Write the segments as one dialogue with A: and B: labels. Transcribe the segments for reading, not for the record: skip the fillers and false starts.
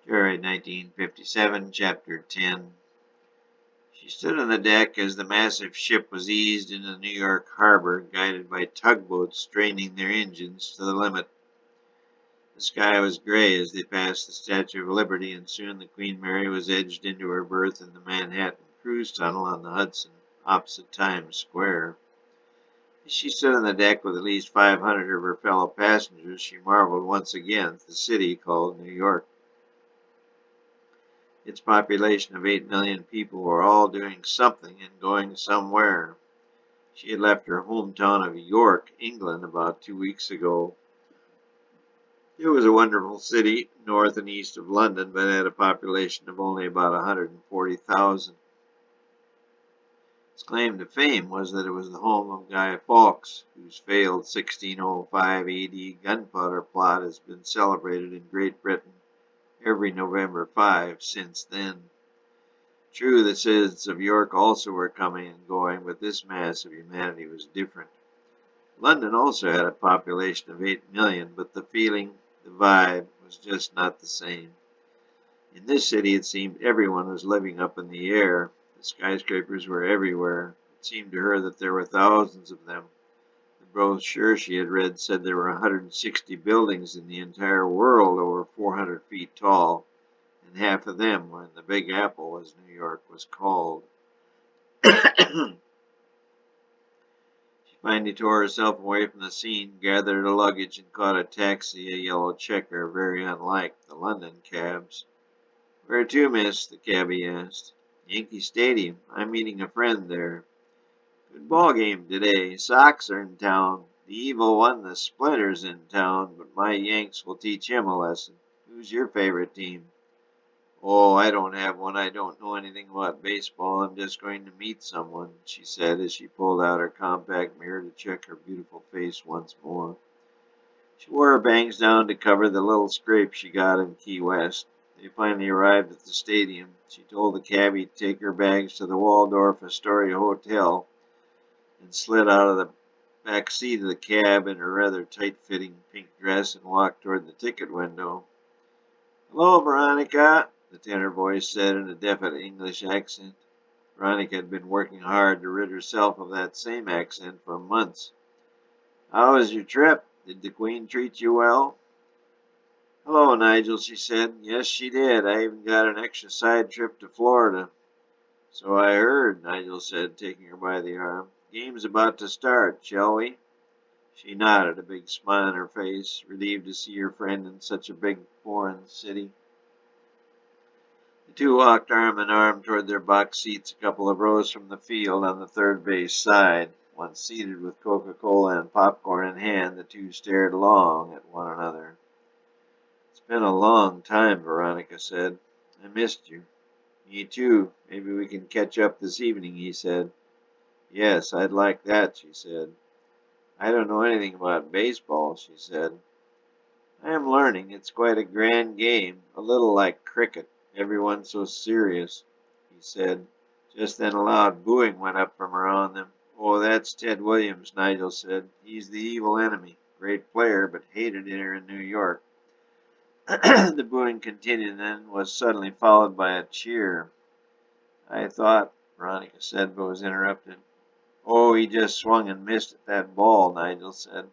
A: Joyride 1957, Chapter 10. She stood on the deck as the massive ship was eased into New York harbor, guided by tugboats straining their engines to the limit. The sky was gray as they passed the Statue of Liberty, and soon the Queen Mary was edged into her berth in the Manhattan Cruise Tunnel on the Hudson, opposite Times Square. As she stood on the deck with at least 500 of her fellow passengers, she marveled once again at the city called New York. Its population of 8 million people were all doing something and going somewhere. She had left her hometown of York, England, about 2 weeks ago. It was a wonderful city, north and east of London, but had a population of only about 140,000. Its claim to fame was that it was the home of Guy Fawkes, whose failed 1605 AD gunpowder plot has been celebrated in Great Britain every November 5 since then. True, the citizens of York also were coming and going, but this mass of humanity was different. London also had a population of 8 million, but the feeling, the vibe, was just not the same. In this city, it seemed everyone was living up in the air. The skyscrapers were everywhere. It seemed to her that there were thousands of them. The brochure she had read said there were 160 buildings in the entire world over 400 feet tall, and half of them were in the Big Apple, as New York was called. She finally tore herself away from the scene, gathered her luggage, and caught a taxi, a yellow checker, very unlike the London cabs. "Where to, miss?" the cabby asked. "Yankee Stadium. I'm meeting a friend there." "Good ball game today. Sox are in town. The evil one, the Splinter's in town, but my Yanks will teach him a lesson. Who's your favorite team?" "Oh, I don't have one. I don't know anything about baseball. I'm just going to meet someone," she said as she pulled out her compact mirror to check her beautiful face once more. She wore her bangs down to cover the little scrape she got in Key West. They finally arrived at the stadium. She told the cabbie to take her bags to the Waldorf Astoria Hotel and slid out of the back seat of the cab in her rather tight-fitting pink dress and walked toward the ticket window. "Hello, Veronica," the tenor voice said in a definite English accent. Veronica had been working hard to rid herself of that same accent for months. "How was your trip? Did the Queen treat you well?" "Hello, Nigel," she said. "Yes, she did. I even got an extra side trip to Florida." "So I heard," Nigel said, taking her by the arm. "Game's about to start, shall we?" She nodded, a big smile on her face, relieved to see her friend in such a big foreign city. The two walked arm in arm toward their box seats a couple of rows from the field on the third base side. Once seated with Coca-Cola and popcorn in hand, the two stared long at one another. "It's been a long time," Veronica said. "I missed you." "Me too. Maybe we can catch up this evening," he said. "Yes, I'd like that," she said. "I don't know anything about baseball," she said. "I am learning. It's quite a grand game, a little like cricket. Everyone's so serious," he said. Just then a loud booing went up from around them. "Oh, that's Ted Williams," Nigel said. "He's the evil enemy. Great player, but hated here in New York." The booing continued and then was suddenly followed by a cheer. "I thought," Veronica said, but was interrupted. "Oh, he just swung and missed at that ball," Nigel said. "In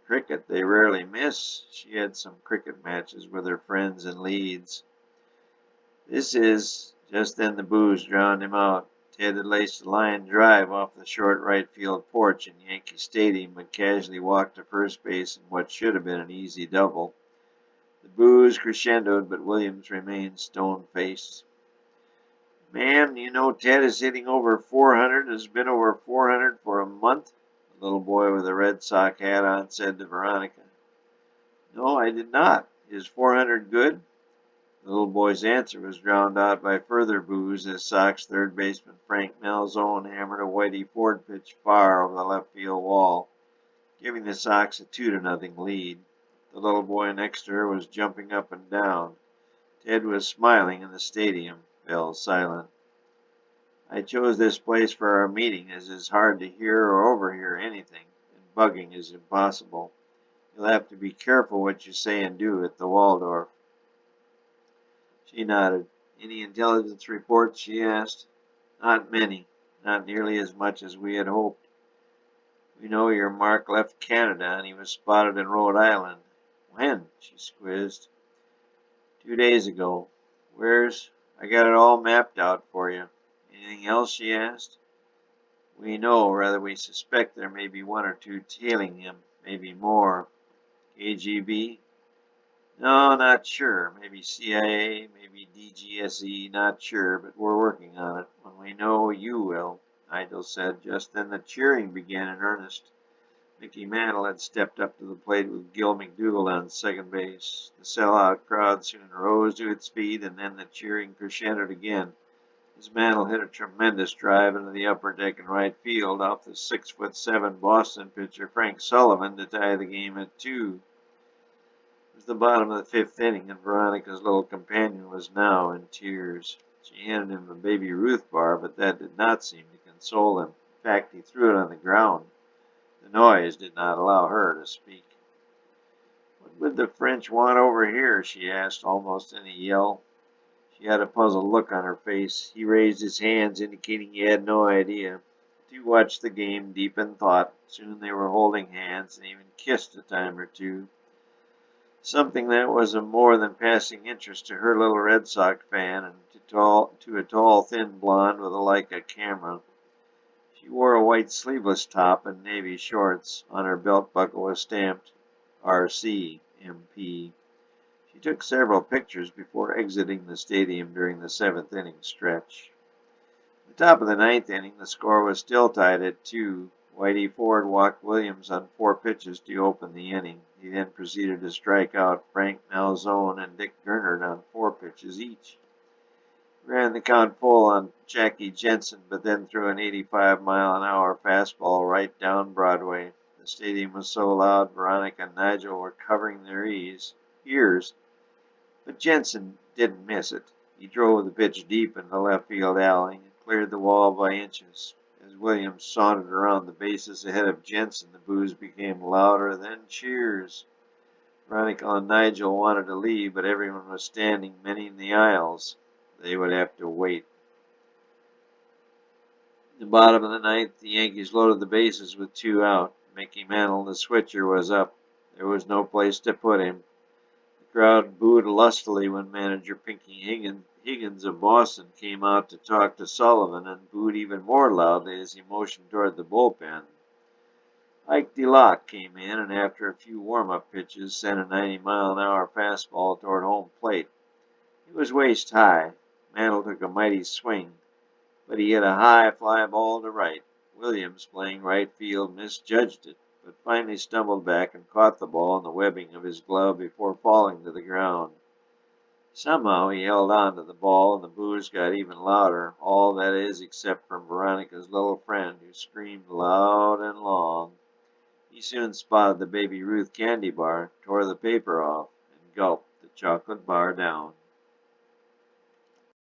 A: cricket, they rarely miss." She had some cricket matches with her friends in Leeds. "This is—" Just then the booze drowned him out. Ted had laced a line drive off the short right field porch in Yankee Stadium, but casually walked to first base in what should have been an easy double. The booze crescendoed, but Williams remained stone-faced. "Ma'am, you know Ted is hitting over 400, has been over 400 for a month?" The little boy with a red sock hat on said to Veronica. "No, I did not. Is 400 good?" The little boy's answer was drowned out by further boos as Sox third baseman Frank Malzone hammered a Whitey Ford pitch far over the left field wall, giving the Sox a 2-0 lead. The little boy next to her was jumping up and down. Ted was smiling and the stadium fell silent. "I chose this place for our meeting as it's hard to hear or overhear anything, and bugging is impossible. You'll have to be careful what you say and do at the Waldorf." She nodded. Any intelligence reports? She asked. Not many. Not nearly as much as we had hoped. We know your Mark left Canada and he was spotted in Rhode Island. When? She squizzed. 2 days ago. Where's? I got it all mapped out for you. Anything else? She asked. We know, or rather we suspect there may be one or two tailing him, maybe more. KGB? No, not sure. Maybe CIA, maybe DGSE, not sure, but we're working on it. When we know, you will, Nigel said. Just then the cheering began in earnest. Mickey Mantle had stepped up to the plate with Gil McDougall on second base. The sellout crowd soon rose to its feet, and then the cheering crescendoed again. As Mantle hit a tremendous drive into the upper deck in right field off the 6'7" Boston pitcher Frank Sullivan to tie the game at 2. It was the bottom of the fifth inning, and Veronica's little companion was now in tears. She handed him a Baby Ruth bar, but that did not seem to console him. In fact, he threw it on the ground. The noise did not allow her to speak. "What would the French want over here?" she asked, almost in a yell. She had a puzzled look on her face. He raised his hands, indicating he had no idea. The two watched the game deep in thought. Soon they were holding hands and even kissed a time or two. Something that was of more than passing interest to her little Red Sox fan and to a tall, thin blonde with a Leica camera. She wore a white sleeveless top and navy shorts. On her belt buckle was stamped RC MP. She took several pictures before exiting the stadium during the seventh inning stretch. At the top of the ninth inning, the score was still tied at 2. Whitey Ford walked Williams on 4 pitches to open the inning. He then proceeded to strike out Frank Malzone and Dick Gernert on 4 pitches each. He ran the count full on Jackie Jensen, but then threw an 85-mile-an-hour fastball right down Broadway. The stadium was so loud, Veronica and Nigel were covering their ears. But Jensen didn't miss it. He drove the pitch deep into the left field alley and cleared the wall by inches. As Williams sauntered around the bases ahead of Jensen, the boos became louder than cheers. Veronica and Nigel wanted to leave, but everyone was standing, many in the aisles. They would have to wait. At the bottom of the ninth, the Yankees loaded the bases with 2 out. Mickey Mantle, the switcher, was up. There was no place to put him. The crowd booed lustily when manager Pinky Higgins of Boston came out to talk to Sullivan, and booed even more loudly as he motioned toward the bullpen. Ike DeLocke came in, and after a few warm-up pitches, sent a 90-mile-an-hour fastball toward home plate. He was waist high. Mantle took a mighty swing, but he hit a high fly ball to right. Williams, playing right field, misjudged it, but finally stumbled back and caught the ball in the webbing of his glove before falling to the ground. Somehow he held on to the ball, and the boos got even louder, all that is except from Veronica's little friend, who screamed loud and long. He soon spotted the Baby Ruth candy bar, tore the paper off, and gulped the chocolate bar down.